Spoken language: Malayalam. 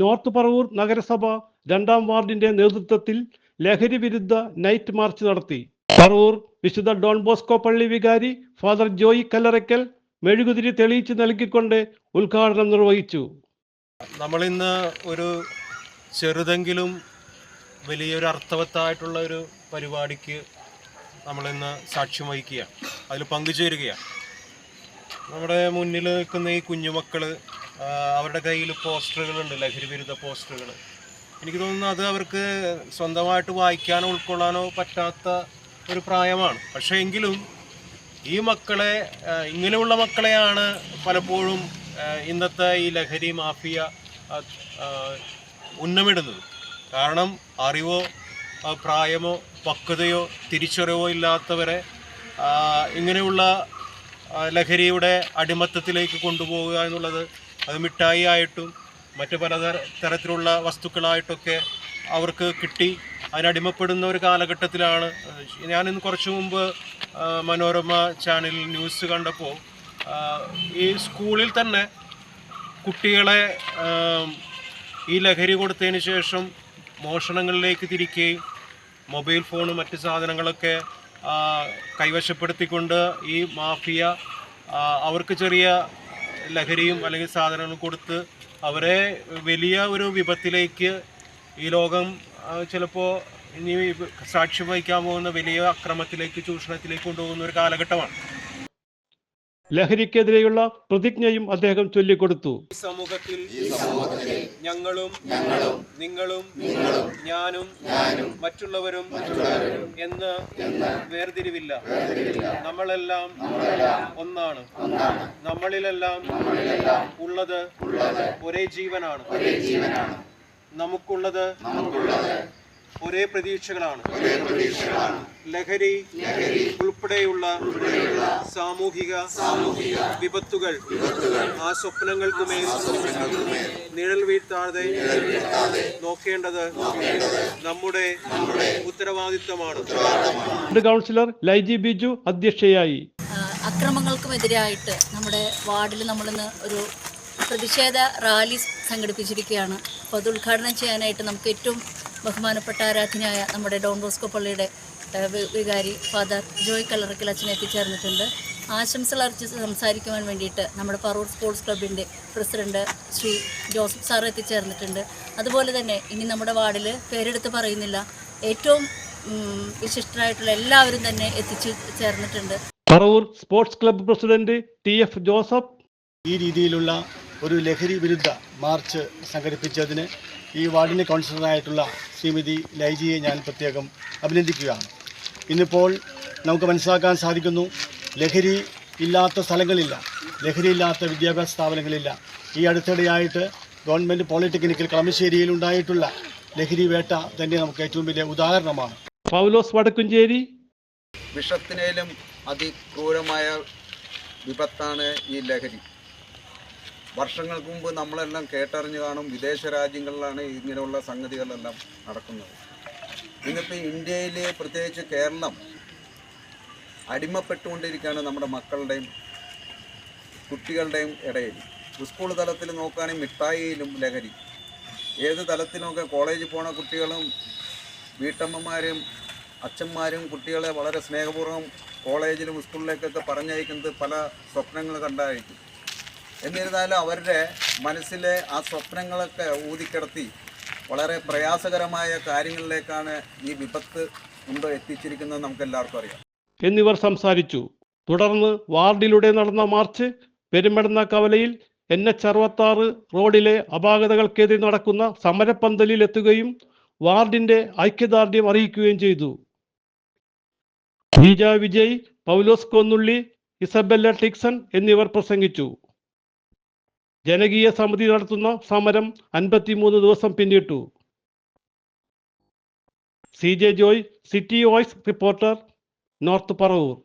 നോർത്ത് പറവൂർ നഗരസഭ 2-ാം വാർഡിന്റെ നേതൃത്വത്തിൽ ലഹരി വിരുദ്ധ നൈറ്റ് മാർച്ച് നടത്തി. പറവൂർ വിശുദ്ധ ഡോൺ ബോസ്കോ പള്ളി വികാരി ഫാദർ ജോയി കല്ലറയ്ക്കൽ മെഴുകുതിരി തെളിയിച്ച് നൽകിക്കൊണ്ട് ഉദ്ഘാടനം നിർവഹിച്ചു. നമ്മളിന്ന് ഒരു ചെറുതെങ്കിലും വലിയൊരു അർത്ഥവത്തായിട്ടുള്ള ഒരു പരിപാടിക്ക് നമ്മളിന്ന് സാക്ഷ്യം വഹിക്കുകയാണ്, അതിൽ പങ്കുചേരുകയാണ്. നമ്മുടെ മുന്നിൽ നിൽക്കുന്ന ഈ കുഞ്ഞുമക്കൾ, അവരുടെ കയ്യിൽ പോസ്റ്ററുകളുണ്ട്, ലഹരി വിരുദ്ധ പോസ്റ്ററുകൾ. എനിക്ക് തോന്നുന്നു അത് അവർക്ക് സ്വന്തമായിട്ട് വായിക്കാനോ ഉൾക്കൊള്ളാനോ പറ്റാത്ത ഒരു പ്രായമാണ്. പക്ഷേ എങ്കിലും ഈ മക്കളെ, ഇങ്ങനെയുള്ള മക്കളെയാണ് പലപ്പോഴും ഇന്നത്തെ ഈ ലഹരി മാഫിയ ഉന്നമിടുന്നത്. കാരണം അറിവോ പ്രായമോ പക്വതയോ തിരിച്ചറിവോ ഇല്ലാത്തവരെ ഇങ്ങനെയുള്ള ലഹരിയുടെ അടിമത്തത്തിലേക്ക് കൊണ്ടുപോവുക എന്നുള്ളത്, അത് മിഠായി ആയിട്ടും മറ്റ് തരത്തിലുള്ള വസ്തുക്കളായിട്ടൊക്കെ അവർക്ക് കിട്ടി അതിനടിമപ്പെടുന്ന ഒരു കാലഘട്ടത്തിലാണ്. ഞാനിന്ന് കുറച്ച് മുമ്പ് മനോരമ ചാനലിൽ ന്യൂസ് കണ്ടപ്പോൾ ഈ സ്കൂളിൽ തന്നെ കുട്ടികളെ ഈ ലഹരി കൊടുത്തതിന് ശേഷം മോഷണങ്ങളിലേക്ക് തിരിക്കുകയും മൊബൈൽ ഫോണും മറ്റ് സാധനങ്ങളൊക്കെ കൈവശപ്പെടുത്തിക്കൊണ്ട് ഈ മാഫിയ അവർക്ക് ചെറിയ ലഹരിയും അല്ലെങ്കിൽ സാധനങ്ങളും കൊടുത്ത് അവരെ വലിയ ഒരു വിപത്തിലേക്ക് ഈ ലോകം ചിലപ്പോൾ ഇനി സാക്ഷ്യം വഹിക്കാൻ പോകുന്ന വലിയ അക്രമത്തിലേക്ക്, ചൂഷണത്തിലേക്ക് കൊണ്ടുപോകുന്ന ഒരു കാലഘട്ടമാണ്. ലഹരിക്കെതിരെയുള്ള പ്രതിജ്ഞയും അദ്ദേഹം ചൊല്ലിക്കൊടുത്തു. ഈ സമൂഹത്തിൽ ഞങ്ങളും നിങ്ങളും ഞാനും മറ്റുള്ളവരും എന്ന് വേർതിരിവില്ല. നമ്മളെല്ലാം ഒന്നാണ്. നമ്മളിലെല്ലാം ഉള്ളത് ഒരേ ജീവനാണ്. നമുക്കുള്ളത് ഒരേ പ്രതീക്ഷകളാണ്. ലഹരി ഉൾപ്പെടെയുള്ള സാമൂഹിക വിപത്തുകൾ ആ സ്വപ്നങ്ങൾക്കുമേൽ നിഴൽ വീഴ്ത്താതെ നോക്കേണ്ടത് നമ്മുടെ ഉത്തരവാദിത്തമാണ്. കൗൺസിലർ ലൈജി ബിജു അധ്യക്ഷയായി. അക്രമങ്ങൾക്കുമെതിരായിട്ട് നമ്മുടെ വാർഡിൽ നമ്മളിന്ന് ഒരു പ്രതിഷേധ റാലി സംഘടിപ്പിച്ചിരിക്കുകയാണ്. അപ്പോൾ അത് ഉദ്ഘാടനം ചെയ്യാനായിട്ട് നമുക്ക് ഏറ്റവും ബഹുമാനപ്പെട്ട ആരാധനയായ നമ്മുടെ ഡോൺ ബോസ്കോ പള്ളിയുടെ വികാരി ഫാദർ ജോയ് കല്ലറയ്ക്കൽ അച്ഛൻ എത്തിച്ചേർന്നിട്ടുണ്ട്. ആശംസകൾ അർപ്പിച്ച് സംസാരിക്കുവാൻ വേണ്ടിയിട്ട് നമ്മുടെ പറവൂർ സ്പോർട്സ് ക്ലബിൻ്റെ പ്രസിഡന്റ് ശ്രീ ജോസഫ് സാർ എത്തിച്ചേർന്നിട്ടുണ്ട്. അതുപോലെ തന്നെ ഇനി നമ്മുടെ വാർഡിൽ പേരെടുത്ത് പറയുന്നില്ല, ഏറ്റവും വിശിഷ്ടരായിട്ടുള്ള എല്ലാവരും തന്നെ എത്തിച്ചേർന്നിട്ടുണ്ട്. Paravur sports club president TF Joseph ഈ രീതിയിലുള്ള ഒരു ലഹരി വിരുദ്ധ മാർച്ച് സംഘടിപ്പിച്ചതിന് ഈ വാർഡിൻ്റെ കൗൺസിലറായിട്ടുള്ള ശ്രീമതി ലൈജിയെ ഞാൻ പ്രത്യേകം അഭിനന്ദിക്കുകയാണ്. ഇന്നിപ്പോൾ നമുക്ക് മനസ്സിലാക്കാൻ സാധിക്കുന്നു, ലഹരി ഇല്ലാത്ത സ്ഥലങ്ങളില്ല, ലഹരിയില്ലാത്ത വിദ്യാഭ്യാസ സ്ഥാപനങ്ങളില്ല. ഈ അടുത്തിടെയായിട്ട് ഗവൺമെൻറ് പോളിടെക്നിക്കൽ കളമശ്ശേരിയിൽ ഉണ്ടായിട്ടുള്ള ലഹരി വേട്ട തന്നെ നമുക്ക് ഏറ്റവും വലിയ ഉദാഹരണമാണ്. പൗലോസ് വടക്കുംചേരി വിഷത്തിനേലും അതിക്രൂരമായ വിപത്താണ് ഈ ലഹരി. വർഷങ്ങൾക്ക് മുമ്പ് നമ്മളെല്ലാം കേട്ടറിഞ്ഞു കാണും, വിദേശ രാജ്യങ്ങളിലാണ് ഇങ്ങനെയുള്ള സംഗതികളെല്ലാം നടക്കുന്നത്. ഇന്നിപ്പോൾ ഇന്ത്യയിൽ പ്രത്യേകിച്ച് കേരളം അടിമപ്പെട്ടുകൊണ്ടിരിക്കുകയാണ് നമ്മുടെ മക്കളുടെയും കുട്ടികളുടെയും ഇടയിൽ. സ്കൂൾ തലത്തിൽ നോക്കുകയാണെങ്കിൽ മിഠായിയിലും ലഹരി, ഏത് തലത്തിലുമൊക്കെ കോളേജിൽ പോണ കുട്ടികളും വീട്ടമ്മമാരും അച്ഛന്മാരും കുട്ടികളെ വളരെ സ്നേഹപൂർവ്വം കോളേജിലും സ്കൂളിലേക്കൊക്കെ പറഞ്ഞയക്കുന്നത് പല സ്വപ്നങ്ങൾ കണ്ടായിരിക്കും. എന്നിരുന്നാലും അവരുടെ മനസ്സിലെ ആ സ്വപ്നങ്ങളൊക്കെ ഊതിക്കിടത്തി വളരെ പ്രയാസകരമായ കാര്യങ്ങളിലേക്കാണ് ഈ വിപത്ത് മുമ്പ് എത്തിച്ചിരിക്കുന്നത്, നമുക്ക് എല്ലാവർക്കും അറിയാം. എന്നിവർ സംസാരിച്ചു. തുടർന്ന് വാർഡിലൂടെ നടന്ന മാർച്ച് പെരുമ്പടന്ന കവലയിൽ NH66 റോഡിലെ അപാകതകൾക്കെതിരെ നടക്കുന്ന സമരപ്പന്തലിൽ എത്തുകയും വാർഡിന്റെ ഐക്യദാർഢ്യം അറിയിക്കുകയും ചെയ്തു. നീജ വിജയ്, പൗലോസ് കോന്നുള്ളി, ഇസബെല്ല ടിക്സൺ എന്നിവർ പ്രസംഗിച്ചു. ജനകീയ സമിതി നടത്തുന്ന സമരം 53 ദിവസം പിന്നിട്ടു. CJ Joy, city voice reporter, north Paravur.